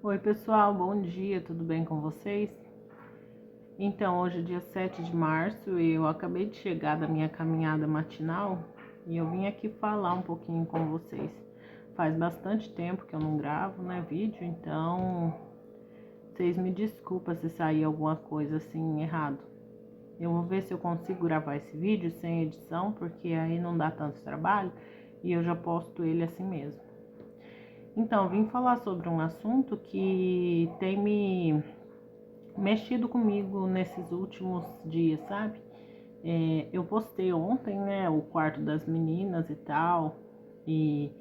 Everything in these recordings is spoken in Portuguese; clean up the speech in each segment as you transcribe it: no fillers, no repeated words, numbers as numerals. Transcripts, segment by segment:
Oi pessoal, bom dia, tudo bem com vocês? Então, hoje é dia 7 de março e eu acabei de chegar da minha caminhada matinal e eu vim aqui falar um pouquinho com vocês. Faz bastante tempo que eu não gravo, né, vídeo, então vocês me desculpem se sair alguma coisa assim errado. Eu vou ver se eu consigo gravar esse vídeo sem edição, porque aí não dá tanto trabalho e eu já posto ele assim mesmo. Então, vim falar sobre um assunto que tem me mexido comigo nesses últimos dias, sabe? Eu postei ontem, né, o quarto das meninas e tal, e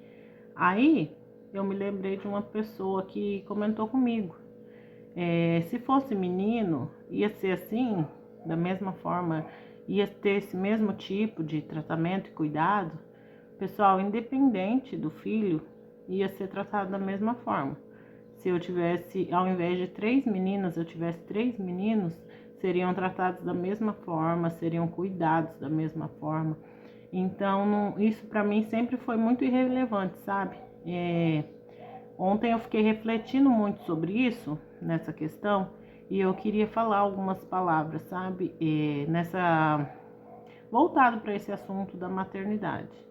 aí eu me lembrei de uma pessoa que comentou comigo. Se fosse menino, ia ser assim, da mesma forma, ia ter esse mesmo tipo de tratamento e cuidado. Pessoal, independente do filho, ia ser tratado da mesma forma. Se eu tivesse, ao invés de 3 meninas, eu tivesse 3 meninos, seriam tratados da mesma forma, seriam cuidados da mesma forma. Então, isso para mim sempre foi muito irrelevante, sabe? Ontem eu fiquei refletindo muito sobre isso, nessa questão, e eu queria falar algumas palavras, sabe? Voltado para esse assunto da maternidade.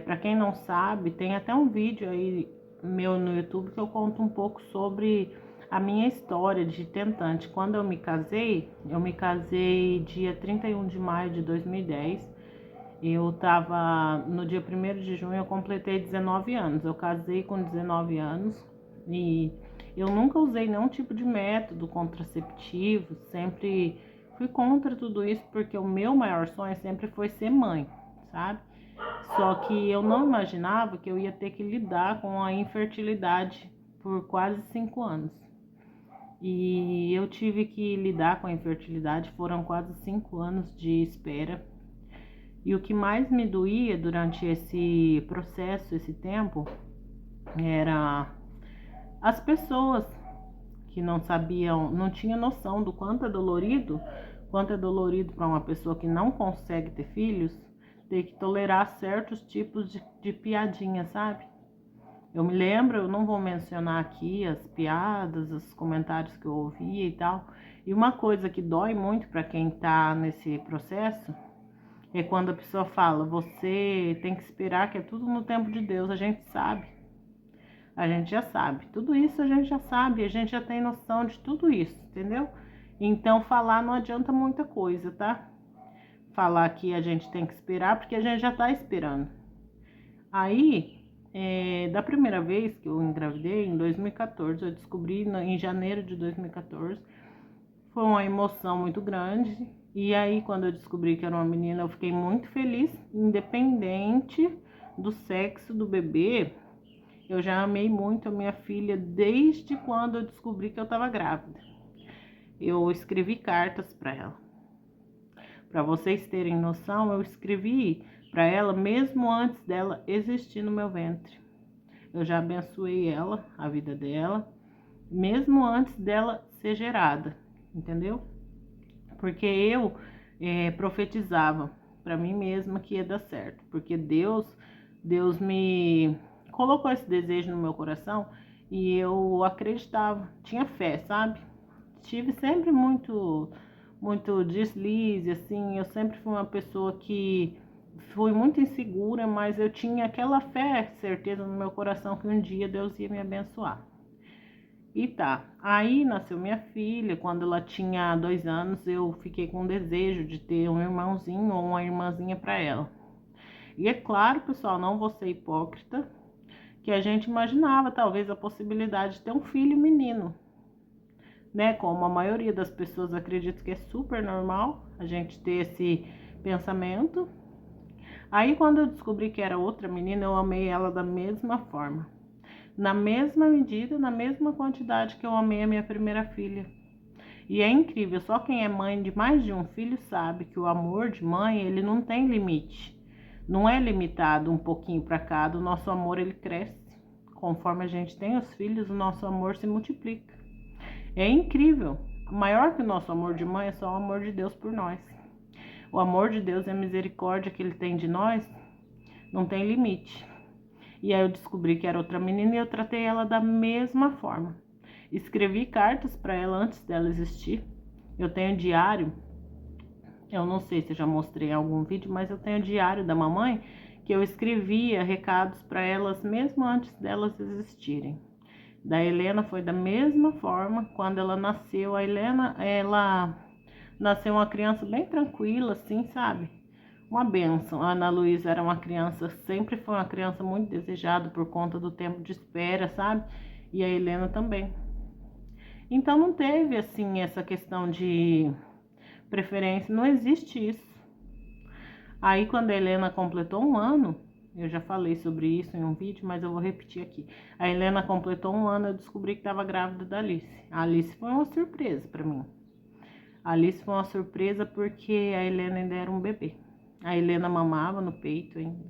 Para quem não sabe, tem até um vídeo aí meu no YouTube que eu conto um pouco sobre a minha história de tentante. Quando eu me casei dia 31 de maio de 2010. Eu tava no dia 1º de junho, eu completei 19 anos. Eu casei com 19 anos e eu nunca usei nenhum tipo de método contraceptivo, sempre fui contra tudo isso porque o meu maior sonho sempre foi ser mãe, sabe? Só que eu não imaginava que eu ia ter que lidar com a infertilidade por quase 5 anos. E eu tive que lidar com a infertilidade, foram quase 5 anos de espera. E o que mais me doía durante esse processo, esse tempo, era as pessoas que não sabiam, não tinham noção do quanto é dolorido para uma pessoa que não consegue ter filhos, ter que tolerar certos tipos de piadinha, sabe? Eu me lembro, eu não vou mencionar aqui as piadas, os comentários que eu ouvia e tal. E uma coisa que dói muito para quem tá nesse processo é quando a pessoa fala, você tem que esperar que é tudo no tempo de Deus. A gente sabe, a gente já sabe. Tudo isso a gente já sabe, a gente já tem noção de tudo isso, entendeu? Então falar não adianta muita coisa, tá? Falar que a gente tem que esperar porque a gente já tá esperando. Aí, da primeira vez que eu engravidei, em 2014, eu descobri em janeiro de 2014, foi uma emoção muito grande. E aí, quando eu descobri que era uma menina, eu fiquei muito feliz, independente do sexo do bebê. Eu já amei muito a minha filha desde quando eu descobri que eu estava grávida. Eu escrevi cartas para ela. Para vocês terem noção, eu escrevi para ela mesmo antes dela existir no meu ventre. Eu já abençoei ela, a vida dela, mesmo antes dela ser gerada, entendeu? Porque eu profetizava para mim mesma que ia dar certo, porque Deus me colocou esse desejo no meu coração e eu acreditava, tinha fé, sabe? Tive sempre muito deslize, assim, eu sempre fui uma pessoa que fui muito insegura, mas eu tinha aquela fé, certeza no meu coração que um dia Deus ia me abençoar. E tá, aí nasceu minha filha. Quando ela tinha 2 anos, eu fiquei com desejo de ter um irmãozinho ou uma irmãzinha para ela. E é claro, pessoal, não vou ser hipócrita, que a gente imaginava talvez a possibilidade de ter um filho menino, né? Como a maioria das pessoas acredita que é super normal a gente ter esse pensamento. Aí quando eu descobri que era outra menina, eu amei ela da mesma forma. Na mesma medida, na mesma quantidade que eu amei a minha primeira filha. E é incrível, só quem é mãe de mais de um filho sabe que o amor de mãe, ele não tem limite. Não é limitado um pouquinho para cada, o nosso amor ele cresce. Conforme a gente tem os filhos, o nosso amor se multiplica. É incrível. Maior que o nosso amor de mãe é só o amor de Deus por nós. O amor de Deus e a misericórdia que ele tem de nós não tem limite. E aí eu descobri que era outra menina e eu tratei ela da mesma forma. Escrevi cartas para ela antes dela existir. Eu tenho diário, eu não sei se eu já mostrei em algum vídeo, mas eu tenho diário da mamãe que eu escrevia recados para elas mesmo antes delas existirem. Da Helena foi da mesma forma. Quando ela nasceu, a Helena, ela nasceu uma criança bem tranquila, assim, sabe? Uma bênção. A Ana Luísa era uma criança, sempre foi uma criança muito desejada por conta do tempo de espera, sabe? E a Helena também. Então não teve, assim, essa questão de preferência, não existe isso. Aí quando a Helena completou 1 ano, eu já falei sobre isso em um vídeo, mas eu vou repetir aqui. A Helena completou 1 ano, eu descobri que estava grávida da Alice. A Alice foi uma surpresa para mim. A Alice foi uma surpresa porque a Helena ainda era um bebê. A Helena mamava no peito ainda.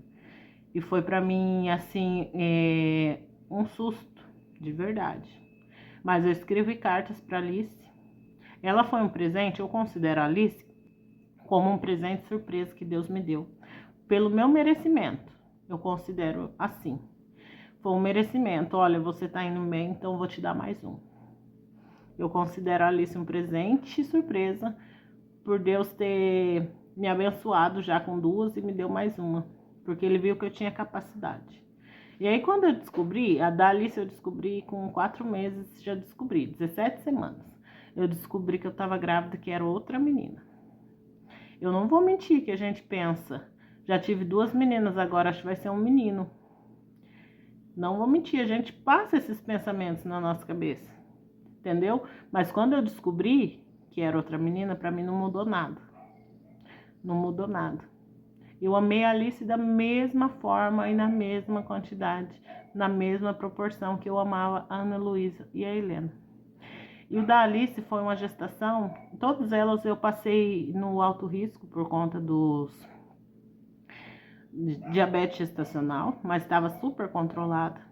E foi para mim, assim, um susto, de verdade. Mas eu escrevi cartas para Alice. Ela foi um presente, eu considero a Alice como um presente surpresa que Deus me deu. Pelo meu merecimento, eu considero assim. Foi um merecimento. Olha, você tá indo bem, então eu vou te dar mais um. Eu considero a Alice um presente surpresa por Deus ter me abençoado já com 2 e me deu mais uma. Porque ele viu que eu tinha capacidade. E aí quando eu descobri, a da Alice eu descobri com 4 meses, já descobri, 17 semanas. Eu descobri que eu estava grávida, que era outra menina. Eu não vou mentir que a gente pensa, já tive 2 meninas, agora acho que vai ser um menino. Não vou mentir, a gente passa esses pensamentos na nossa cabeça, entendeu? Mas quando eu descobri que era outra menina, pra mim não mudou nada. Não mudou nada. Eu amei a Alice da mesma forma e na mesma quantidade, na mesma proporção que eu amava a Ana Luísa e a Helena. E o da Alice foi uma gestação, todas elas eu passei no alto risco por conta dos diabetes gestacional, mas estava super controlada.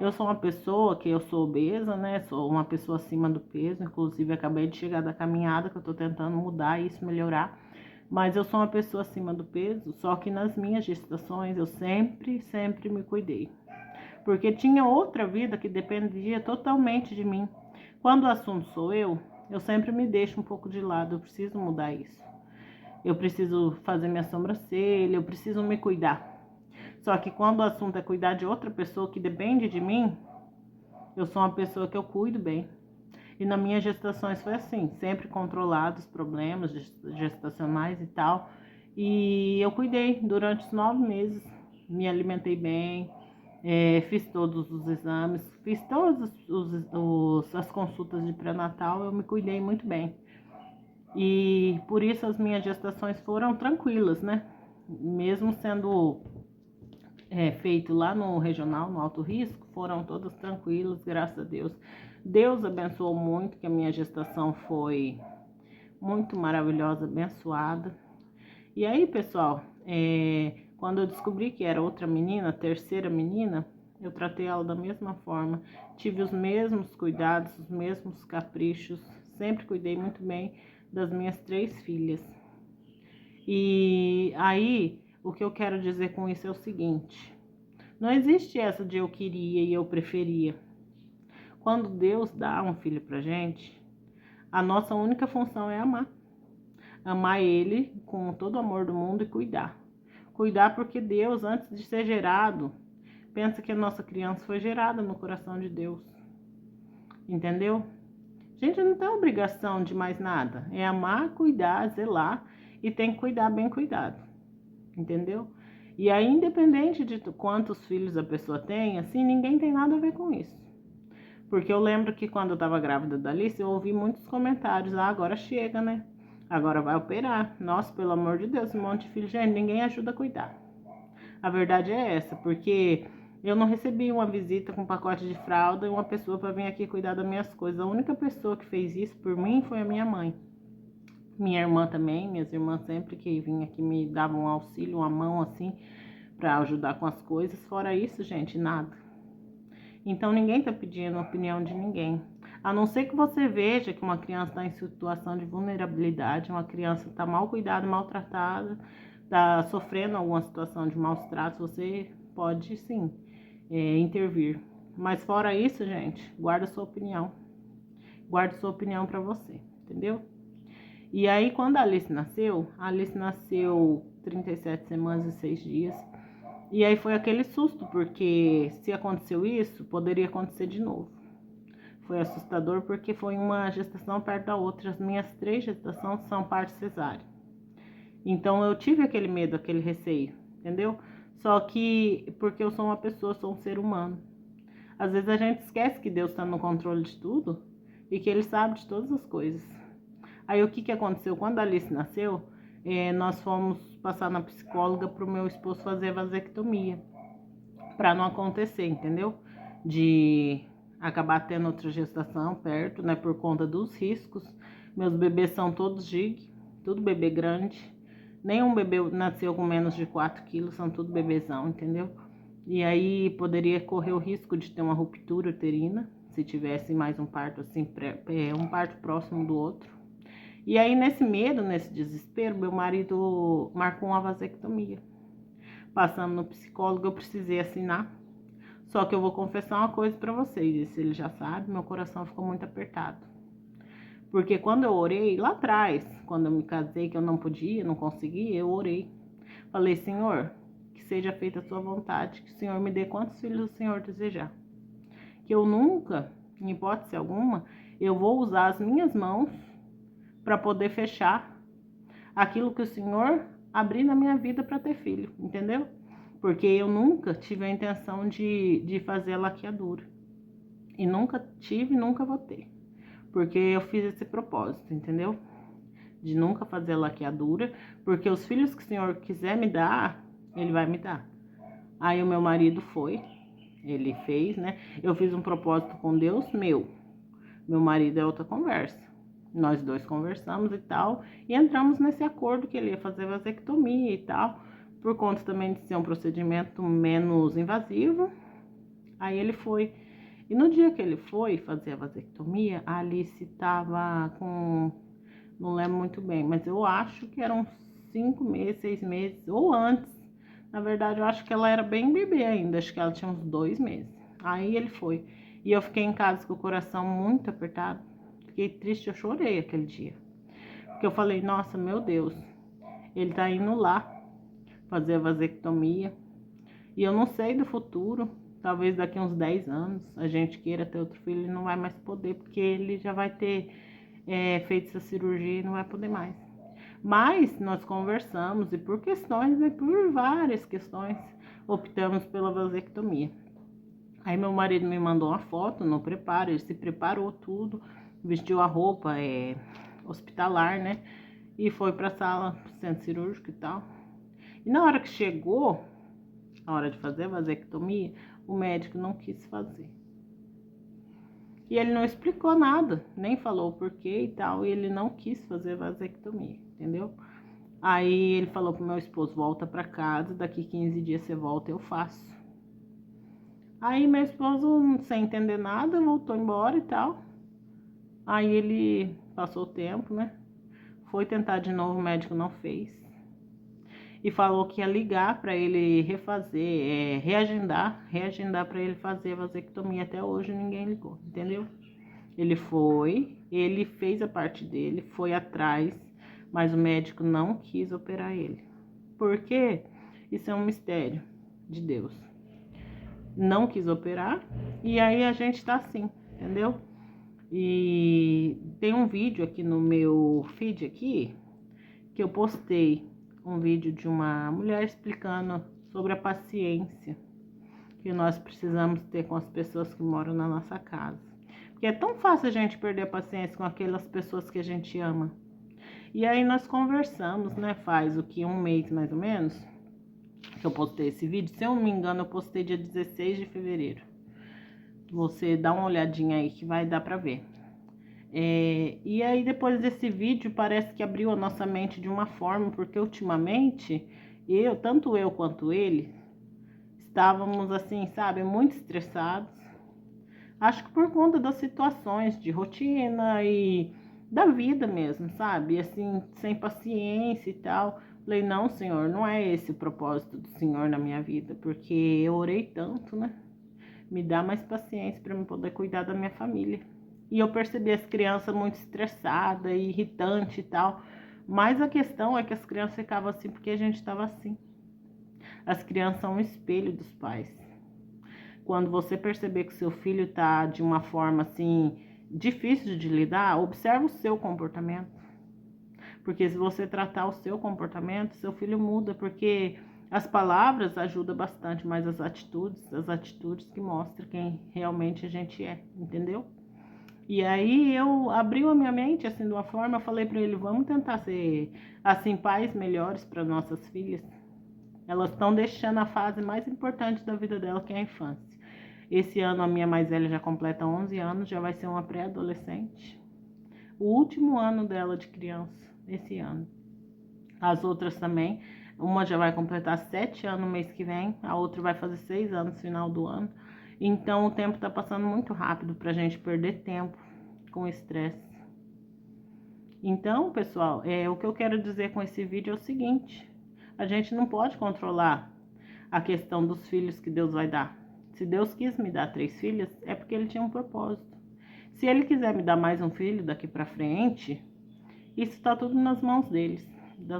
Eu sou uma pessoa que eu sou obesa, né? Sou uma pessoa acima do peso, inclusive acabei de chegar da caminhada que eu tô tentando mudar isso, melhorar. Mas eu sou uma pessoa acima do peso, só que nas minhas gestações eu sempre me cuidei. Porque tinha outra vida que dependia totalmente de mim. Quando o assunto sou eu sempre me deixo um pouco de lado, eu preciso mudar isso. Eu preciso fazer minha sobrancelha, eu preciso me cuidar. Só que quando o assunto é cuidar de outra pessoa que depende de mim, eu sou uma pessoa que eu cuido bem. E nas minhas gestações foi assim, sempre controlado os problemas gestacionais e tal. E eu cuidei durante os 9 meses, me alimentei bem, fiz todos os exames, fiz todas as consultas de pré-natal, eu me cuidei muito bem. E por isso as minhas gestações foram tranquilas, né? Mesmo sendo feito lá no regional, no alto risco, foram todas tranquilas, graças a Deus. Deus abençoou muito, que a minha gestação foi muito maravilhosa, abençoada. E aí, pessoal, quando eu descobri que era outra menina, a terceira menina, eu tratei ela da mesma forma. Tive os mesmos cuidados, os mesmos caprichos. Sempre cuidei muito bem das minhas 3 filhas. E aí, o que eu quero dizer com isso é o seguinte: não existe essa de eu queria e eu preferia. Quando Deus dá um filho pra gente, a nossa única função é amar. Amar ele com todo o amor do mundo e cuidar. Cuidar porque Deus, antes de ser gerado, pensa que a nossa criança foi gerada no coração de Deus. Entendeu? A gente não tem obrigação de mais nada. É amar, cuidar, zelar e tem que cuidar bem cuidado. Entendeu? E aí, independente de quantos filhos a pessoa tem, assim, ninguém tem nada a ver com isso. Porque eu lembro que quando eu tava grávida da Alice, eu ouvi muitos comentários: ah, agora chega, né? Agora vai operar. Nossa, pelo amor de Deus, um monte de filho, gente, ninguém ajuda a cuidar. A verdade é essa, porque eu não recebi uma visita com um pacote de fralda e uma pessoa para vir aqui cuidar das minhas coisas. A única pessoa que fez isso por mim foi a minha mãe. Minha irmã também, minhas irmãs sempre que vinham aqui me davam um auxílio, uma mão assim, para ajudar com as coisas. Fora isso, gente, nada. Então ninguém tá pedindo a opinião de ninguém. A não ser que você veja que uma criança está em situação de vulnerabilidade, uma criança está mal cuidada, maltratada, está sofrendo alguma situação de maus tratos, você pode sim intervir. Mas fora isso, gente, guarda sua opinião. Guarde sua opinião para você, entendeu? E aí, quando a Alice nasceu 37 semanas e 6 dias. E aí foi aquele susto, porque se aconteceu isso, poderia acontecer de novo. Foi assustador porque foi uma gestação perto da outra. As minhas 3 gestações são parto cesárea. Então eu tive aquele medo, aquele receio, entendeu? Só que porque eu sou uma pessoa, sou um ser humano. Às vezes a gente esquece que Deus está no controle de tudo e que Ele sabe de todas as coisas. Aí o que aconteceu? Quando a Alice nasceu, nós fomos passar na psicóloga para o meu esposo fazer a vasectomia. Para não acontecer, entendeu? De acabar tendo outra gestação perto, né? Por conta dos riscos. Meus bebês são todos gig, tudo bebê grande. Nenhum bebê nasceu com menos de 4 quilos, são tudo bebezão, entendeu? E aí poderia correr o risco de ter uma ruptura uterina, se tivesse mais um parto assim, um parto próximo do outro. E aí nesse medo, nesse desespero, meu marido marcou uma vasectomia. Passando no psicólogo, eu precisei assinar. Só que eu vou confessar uma coisa pra vocês, e se ele já sabe, meu coração ficou muito apertado. Porque quando eu orei, lá atrás, quando eu me casei, que eu não podia, não conseguia, eu orei. Falei, Senhor, que seja feita a sua vontade, que o Senhor me dê quantos filhos o Senhor desejar. Que eu nunca, em hipótese alguma, eu vou usar as minhas mãos para poder fechar aquilo que o Senhor abrir na minha vida para ter filho, entendeu? Porque eu nunca tive a intenção de fazer a laqueadura. E nunca tive, nunca vou ter. Porque eu fiz esse propósito, entendeu? De nunca fazer a laqueadura, porque os filhos que o Senhor quiser me dar, Ele vai me dar. Aí o meu marido foi, ele fez, né? Eu fiz um propósito com Deus meu. Meu marido é outra conversa. Nós dois conversamos e tal, e entramos nesse acordo que ele ia fazer vasectomia e tal, por conta também de ser um procedimento menos invasivo. Aí ele foi. E no dia que ele foi fazer a vasectomia, a Alice estava com, não lembro muito bem, mas eu acho que eram 5 meses, 6 meses, ou antes. Na verdade, eu acho que ela era bem bebê ainda, acho que ela tinha uns 2 meses. Aí ele foi. E eu fiquei em casa com o coração muito apertado. Fiquei triste, eu chorei aquele dia. Porque eu falei, nossa, meu Deus, ele tá indo lá fazer a vasectomia. E eu não sei do futuro, talvez daqui uns 10 anos a gente queira ter outro filho e não vai mais poder, porque ele já vai ter feito essa cirurgia e não vai poder mais. Mas nós conversamos e por questões, né, por várias questões, optamos pela vasectomia. Aí meu marido me mandou uma foto no preparo, ele se preparou tudo, vestiu a roupa hospitalar, né? E foi pra sala, centro cirúrgico e tal. E na hora que chegou, a hora de fazer a vasectomia, o médico não quis fazer. E ele não explicou nada, nem falou o porquê e tal, e ele não quis fazer a vasectomia, entendeu? Aí ele falou pro meu esposo, volta pra casa, daqui 15 dias você volta, eu faço. Aí meu esposo, sem entender nada, voltou embora e tal. Aí ele passou o tempo, né? Foi tentar de novo, o médico não fez. E falou que ia ligar para ele refazer, reagendar para ele fazer a vasectomia. Até hoje ninguém ligou, entendeu? Ele foi, ele fez a parte dele, foi atrás, mas o médico não quis operar ele. Por quê? Isso é um mistério de Deus. Não quis operar e aí a gente tá assim, entendeu? E tem um vídeo aqui no meu feed aqui que eu postei um vídeo de uma mulher explicando sobre a paciência que nós precisamos ter com as pessoas que moram na nossa casa. Porque é tão fácil a gente perder a paciência com aquelas pessoas que a gente ama. E aí nós conversamos, né? Faz o que, um mês mais ou menos, que eu postei esse vídeo. Se eu não me engano, eu postei dia 16 de fevereiro. Você dá uma olhadinha aí que vai dar pra ver. E aí depois desse vídeo parece que abriu a nossa mente de uma forma, porque ultimamente tanto eu quanto ele, estávamos assim, sabe, muito estressados. Acho que por conta das situações de rotina e da vida mesmo, sabe? Assim, sem paciência e tal. Falei, não, Senhor, não é esse o propósito do Senhor na minha vida, porque eu orei tanto, né? Me dá mais paciência para eu poder cuidar da minha família. E eu percebi as crianças muito estressadas e irritantes e tal. Mas a questão é que as crianças ficavam assim porque a gente estava assim. As crianças são um espelho dos pais. Quando você perceber que seu filho está de uma forma assim difícil de lidar, observa o seu comportamento. Porque se você tratar o seu comportamento, seu filho muda, porque as palavras ajudam bastante, mas as atitudes que mostram quem realmente a gente é, entendeu? E aí eu abri a minha mente assim de uma forma, eu falei para ele, vamos tentar ser assim pais melhores para nossas filhas. Elas estão deixando a fase mais importante da vida dela, que é a infância. Esse ano a minha mais velha já completa 11 anos, já vai ser uma pré-adolescente. O último ano dela de criança, esse ano. As outras também, uma já vai completar 7 anos no mês que vem, a outra vai fazer 6 anos no final do ano. Então o tempo está passando muito rápido para a gente perder tempo com estresse. Então, pessoal, o que eu quero dizer com esse vídeo é o seguinte: a gente não pode controlar a questão dos filhos que Deus vai dar. Se Deus quis me dar 3 filhas, é porque Ele tinha um propósito. Se Ele quiser me dar mais um filho daqui para frente, isso está tudo nas mãos deles,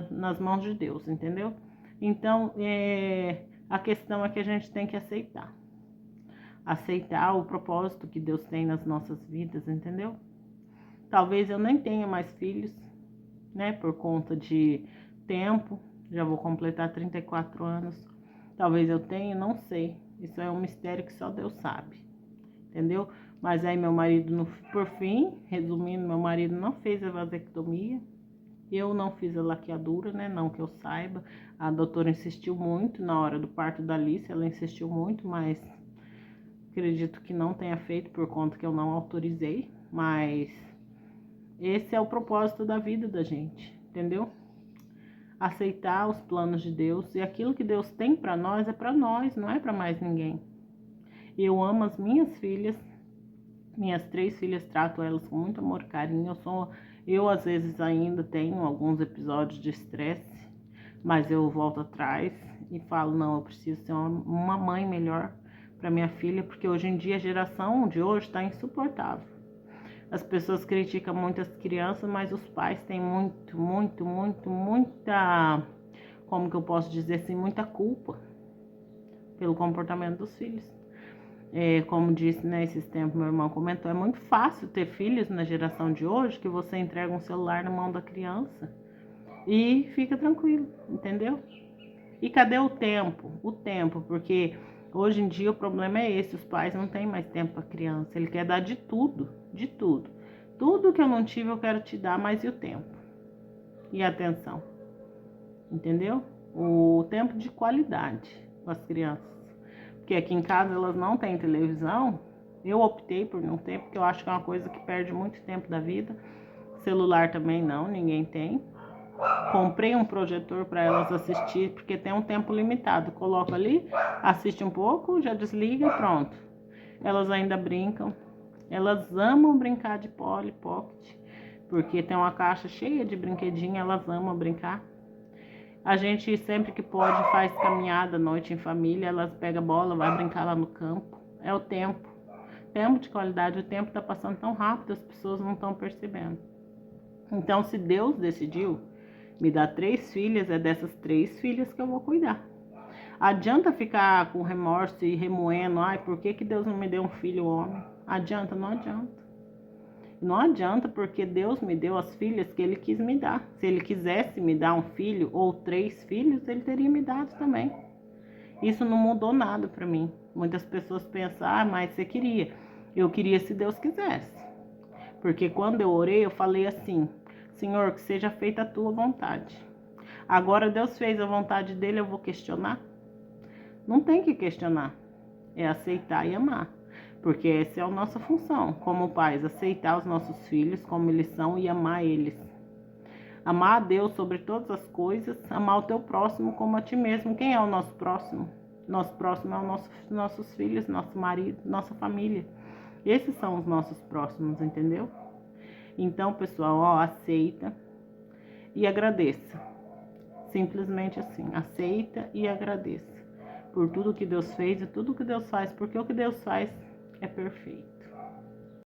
nas mãos de Deus, entendeu? Então, a questão é que a gente tem que aceitar. Aceitar o propósito que Deus tem nas nossas vidas, entendeu? Talvez eu nem tenha mais filhos, né? Por conta de tempo, já vou completar 34 anos. Talvez eu tenha, não sei. Isso é um mistério que só Deus sabe, entendeu? Mas aí meu marido, por fim, resumindo, meu marido não fez a vasectomia. Eu não fiz a laqueadura, né? Não que eu saiba. A doutora insistiu muito na hora do parto da Alice, ela insistiu muito, mas acredito que não tenha feito por conta que eu não autorizei. Mas esse é o propósito da vida da gente, entendeu? Aceitar os planos de Deus, e aquilo que Deus tem para nós é para nós, não é para mais ninguém. Eu amo as minhas filhas, minhas 3 filhas, trato elas com muito amor e carinho. Eu às vezes ainda tenho alguns episódios de estresse, mas eu volto atrás e falo, não, eu preciso ser uma mãe melhor para minha filha, porque hoje em dia a geração de hoje está insuportável. As pessoas criticam muito as crianças, mas os pais têm muita, como que eu posso dizer assim, muita culpa pelo comportamento dos filhos. Como disse, né, esses tempos meu irmão comentou, é muito fácil ter filhos na geração de hoje, que você entrega um celular na mão da criança e fica tranquilo, entendeu? E cadê o tempo? O tempo, porque hoje em dia o problema é esse, os pais não têm mais tempo para criança, ele quer dar de tudo, de tudo. Tudo que eu não tive eu quero te dar, mas e o tempo? E a atenção? Entendeu? O tempo de qualidade com as crianças. Porque aqui em casa elas não têm televisão, eu optei por não ter, porque eu acho que é uma coisa que perde muito tempo da vida. Celular também não, ninguém tem. Comprei um projetor para elas assistir, porque tem um tempo limitado. Coloco ali, assiste um pouco, já desliga e pronto. Elas ainda brincam. Elas amam brincar de Polly Pocket, porque tem uma caixa cheia de brinquedinhos, elas amam brincar. A gente sempre que pode faz caminhada à noite em família, elas pegam a bola, vai brincar lá no campo. É o tempo. Tempo de qualidade, o tempo está passando tão rápido, as pessoas não estão percebendo. Então, se Deus decidiu me dar 3 filhas, é dessas 3 filhas que eu vou cuidar. Adianta ficar com remorso e remoendo, ai, por que Deus não me deu um filho homem? Adianta? Não adianta. Não adianta, porque Deus me deu as filhas que Ele quis me dar. Se Ele quisesse me dar um filho ou 3 filhos, Ele teria me dado também. Isso não mudou nada para mim. Muitas pessoas pensam, mas você queria. Eu queria se Deus quisesse. Porque quando eu orei, eu falei assim, Senhor, que seja feita a tua vontade. Agora Deus fez a vontade dele, eu vou questionar? Não tem que questionar. É aceitar e amar. Porque essa é a nossa função como pais, aceitar os nossos filhos como eles são e amar eles. Amar a Deus sobre todas as coisas, amar o teu próximo como a ti mesmo. Quem é o nosso próximo? Nosso próximo é nossos filhos, nosso marido, nossa família. Esses são os nossos próximos, entendeu? Então, pessoal, aceita e agradeça. Simplesmente assim, aceita e agradeça por tudo que Deus fez e tudo que Deus faz, porque o que Deus faz é perfeito.